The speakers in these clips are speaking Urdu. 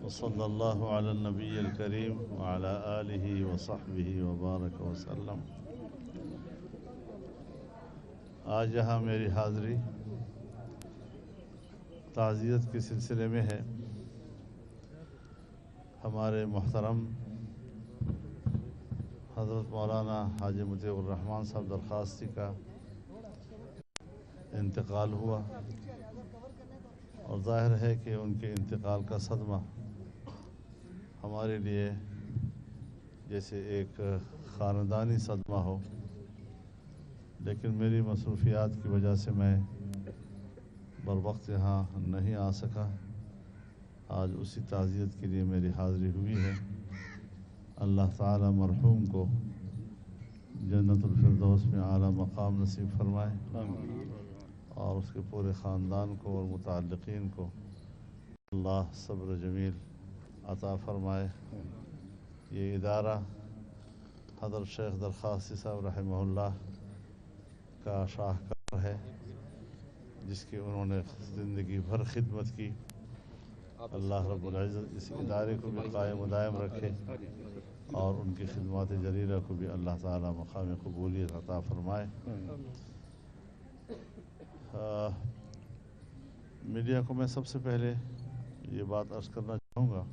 وصلی اللہ علی النبی الکریم وعلی آلہ وصحبہ وبارک وسلم۔ آج یہاں میری حاضری تعزیت کے سلسلے میں ہے۔ ہمارے محترم حضرت مولانا حاجی مطیع الرحمن صاحب درخواستی کا انتقال ہوا، اور ظاہر ہے کہ ان کے انتقال کا صدمہ ہمارے لیے جیسے ایک خاندانی صدمہ ہو، لیکن میری مصروفیات کی وجہ سے میں بروقت یہاں نہیں آ سکا۔ آج اسی تعزیت کے لیے میری حاضری ہوئی ہے۔ اللہ تعالی مرحوم کو جنت الفردوس میں اعلیٰ مقام نصیب فرمائے، اور اس کے پورے خاندان کو اور متعلقین کو اللہ صبر جمیل عطا فرمائے۔ یہ ادارہ حضرت شیخ درخواستی صاحب رحمہ اللہ کا شاہکار ہے، جس کی انہوں نے زندگی بھر خدمت کی۔ اللہ رب العزت اس ادارے کو بھی قائم و دائم رکھے، اور ان کی خدمات جلیلہ کو بھی اللہ تعالی مقام قبولیت عطا فرمائے۔ میڈیا کو میں سب سے پہلے یہ بات عرض کرنا چاہوں گا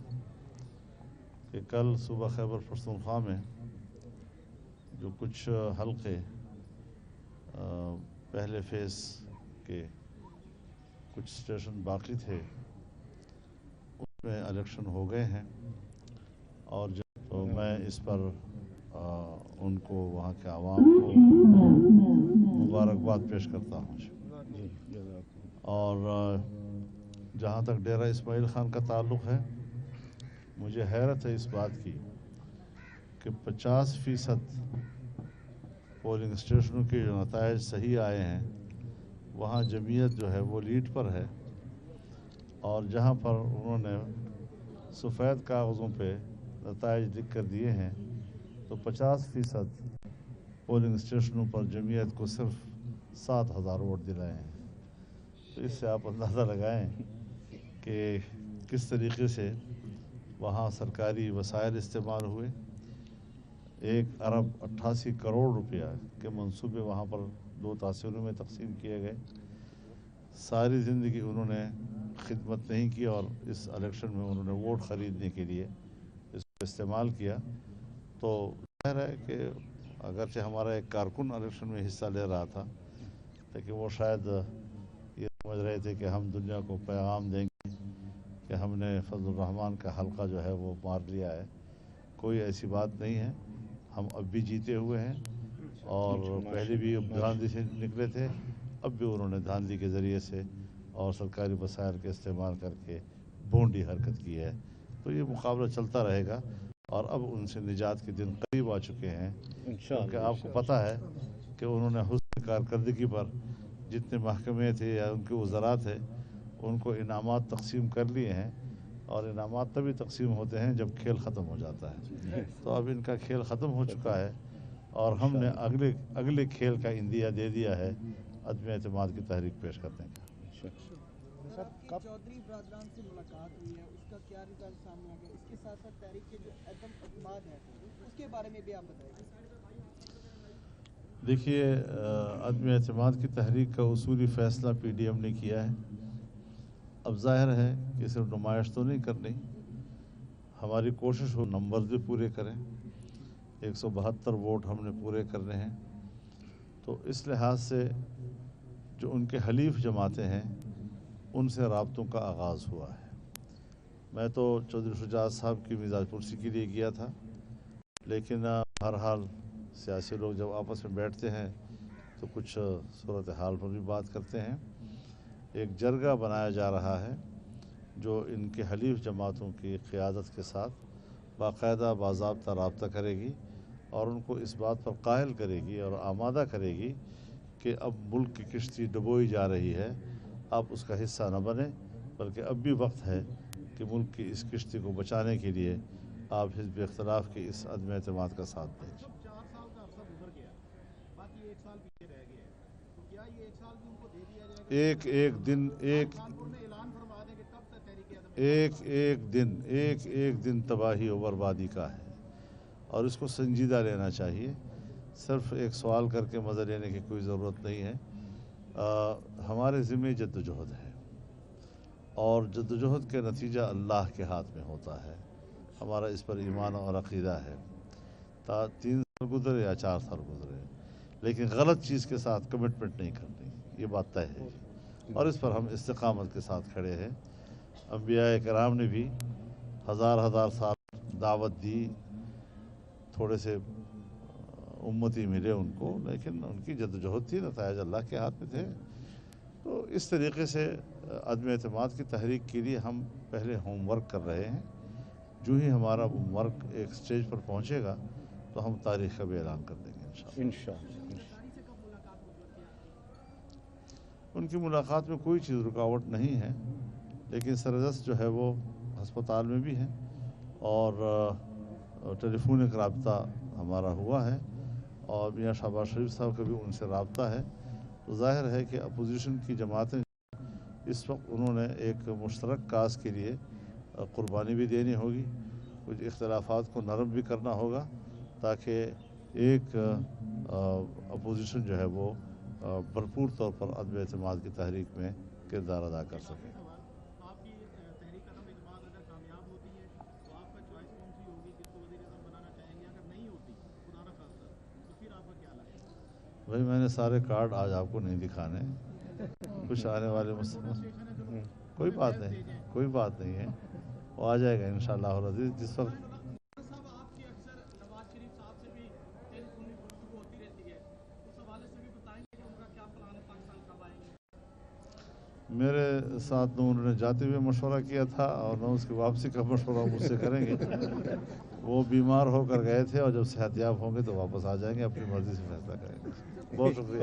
کہ کل صوبہ خیبر پختونخوا میں جو کچھ حلقے پہلے فیز کے کچھ اسٹیشن باقی تھے، اس میں الیکشن ہو گئے ہیں، اور تو میں اس پر ان کو وہاں کے عوام کو مبارکباد پیش کرتا ہوں۔ اور جہاں تک ڈیرہ اسماعیل خان کا تعلق ہے، مجھے حیرت ہے اس بات کی کہ 50% پولنگ اسٹیشنوں کے جو نتائج صحیح آئے ہیں، وہاں جمعیت جو ہے وہ لیڈ پر ہے، اور جہاں پر انہوں نے سفید کاغذوں پہ نتائج لکھ کر دیے ہیں، تو 50% پولنگ اسٹیشنوں پر جمعیت کو صرف 7,000 ووٹ دلائے ہیں۔ تو اس سے آپ اندازہ لگائیں کہ کس طریقے سے وہاں سرکاری وسائل استعمال ہوئے۔ 1 ارب 88 کروڑ روپیہ کے منصوبے وہاں پر 2 تحصیلوں میں تقسیم کیے گئے۔ ساری زندگی انہوں نے خدمت نہیں کی، اور اس الیکشن میں انہوں نے ووٹ خریدنے کے لیے اس کو استعمال کیا۔ تو ظاہر ہے کہ اگرچہ ہمارا ایک کارکن الیکشن میں حصہ لے رہا تھا، لیکن وہ شاید یہ سمجھ رہے تھے کہ ہم دنیا کو پیغام دیں گے کہ ہم نے فضل الرحمان کا حلقہ جو ہے وہ مار لیا ہے۔ کوئی ایسی بات نہیں ہے، ہم اب بھی جیتے ہوئے ہیں، اور پہلے بھی دھاندلی سے نکلے تھے، اب بھی انہوں نے دھاندلی کے ذریعے سے اور سرکاری وسائل کے استعمال کر کے بھونڈی حرکت کی ہے۔ تو یہ مقابلہ چلتا رہے گا، اور اب ان سے نجات کے دن قریب آ چکے ہیں، کیونکہ آپ کو پتہ ہے کہ انہوں نے حسن کارکردگی پر جتنے محکمے تھے یا ان کے وزراء تھے، ان کو انعامات تقسیم کر لیے ہیں، اور انعامات تبھی تقسیم ہوتے ہیں جب کھیل ختم ہو جاتا ہے۔ تو اب ان کا کھیل ختم ہو چکا ہے، اور ہم نے اگلے کھیل کا عندیہ دے دیا ہے عدم اعتماد کی تحریک پیش کرنے کا۔ چودھری برادران سے ملاقات ہوئی ہے، اس کا کیا رزلٹ سامنے آ گیا؟ اس کے ساتھ ساتھ تحریک کے جو عدم اعتماد ہے اس کے بارے میں بھی آپ بتائیے۔ دیکھیے، عدم اعتماد کی تحریک کا اصولی فیصلہ پی ڈی ایم نے کیا ہے۔ اب ظاہر ہے کہ صرف نمائش تو نہیں کرنی، ہماری کوشش ہو نمبر بھی پورے کریں۔ 172 ووٹ ہم نے پورے کرنے ہیں۔ تو اس لحاظ سے جو ان کے حلیف جماعتیں ہیں، ان سے رابطوں کا آغاز ہوا ہے۔ میں تو چودھری شجاعت صاحب کی مزاج پرسی کے لیے گیا تھا، لیکن بہرحال سیاسی لوگ جب آپس میں بیٹھتے ہیں تو کچھ صورتحال پر بھی بات کرتے ہیں۔ ایک جرگہ بنایا جا رہا ہے جو ان کے حلیف جماعتوں کی قیادت کے ساتھ باقاعدہ باضابطہ رابطہ کرے گی، اور ان کو اس بات پر قائل کرے گی اور آمادہ کرے گی کہ اب ملک کی کشتی ڈبوئی جا رہی ہے، آپ اس کا حصہ نہ بنیں، بلکہ اب بھی وقت ہے کہ ملک کی اس کشتی کو بچانے کے لیے آپ حزب اختلاف کے اس عدم اعتماد کا ساتھ دیں۔ 4 سال کا عرصہ گزر گیا، باقی 1 سال پیچھے رہ گیا ہے، تو کیا یہ 1 سال بھی ان کو دے دیا جائے گا؟ ایک دن کانپور میں اعلان فرما دیں کہ کب تک تحریک عدم ایک دن تباہی و بربادی کا ہے اور اس کو سنجیدہ لینا چاہیے. صرف ایک سوال کر کے مزہ لینے کی کوئی ضرورت نہیں ہے. ہمارے ذمہ جد و جہد ہے اور جد و جہد کے نتیجہ اللہ کے ہاتھ میں ہوتا ہے. ہمارا اس پر ایمان اور عقیدہ ہے. 3 سال گزرے یا 4 سال گزرے لیکن غلط چیز کے ساتھ کمٹمنٹ نہیں کرنی, یہ بات طے ہے اور اس پر ہم استقامت کے ساتھ کھڑے ہیں. انبیاء کرام نے بھی ہزار سال دعوت دی, تھوڑے سے امتی ملے ان کو, لیکن ان کی جد و جہد تھی, نتائج اللہ کے ہاتھ میں تھے. تو اس طریقے سے عدم اعتماد کی تحریک کے لیے ہم پہلے ہوم ورک کر رہے ہیں. جو ہی ہمارا ہوم ورک ایک سٹیج پر پہنچے گا تو ہم تاریخ کا بھی اعلان کر دیں گے انشاءاللہ. ان کی ملاقات میں کوئی چیز رکاوٹ نہیں ہے, لیکن سردست جو ہے وہ ہسپتال میں بھی ہیں اور ٹیلی فونک رابطہ ہمارا ہوا ہے اور میاں شہباز شریف صاحب کا بھی ان سے رابطہ ہے. تو ظاہر ہے کہ اپوزیشن کی جماعتیں اس وقت انہوں نے ایک مشترک کاز کے لیے قربانی بھی دینی ہوگی, کچھ اختلافات کو نرم بھی کرنا ہوگا تاکہ ایک اپوزیشن جو ہے وہ بھرپور طور پر عدم اعتماد کی تحریک میں کردار ادا کر سکے. آپ کی تحریک عدم اعتماد اگر کامیاب ہوتی ہے تو آپ کا چوائس کون سی ہوگی, کس کو وزیر اعظم بنانا چاہیں گے؟ اگر نہیں ہوتی خدا نہ خواستہ تو پھر آپ کا کیا لائے؟ بھائی میں نے سارے کارڈ آج آپ کو نہیں دکھانے, کچھ آنے والے کوئی بات نہیں ہے, وہ آ جائے گا انشاءاللہ العزیز. جس وقت صاحب آپ کی اکثر نواز شریف صاحب سے بھی ٹیلی فونک گفتگو ہوتی رہتی ہے, اس حوالے سے بھی بتائیں گے کہ ان کا کیا پلان ہے, پاکستان کب آئیں گے؟ میرے ساتھ نہ انہوں نے جاتے ہوئے مشورہ کیا تھا اور نہ اس کی واپسی کا مشورہ مجھ سے کریں گے. وہ بیمار ہو کر گئے تھے اور جب صحت یاب ہوں گے تو واپس آ جائیں گے, اپنی مرضی سے فیصلہ کریں گے. بہت شکریہ.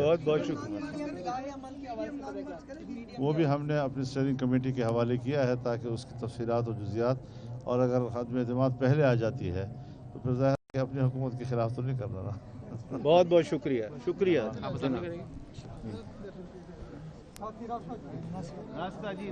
وہ بھی ہم نے اپنی اسٹیئرنگ کمیٹی کے حوالے کیا ہے تاکہ اس کی تفصیلات و جزیات, اور اگر عدم اعتماد پہلے آ جاتی ہے تو پھر ظاہر ہے کہ اپنی حکومت کے خلاف تو نہیں کرنا نا. بہت شکریہ. راستہ جی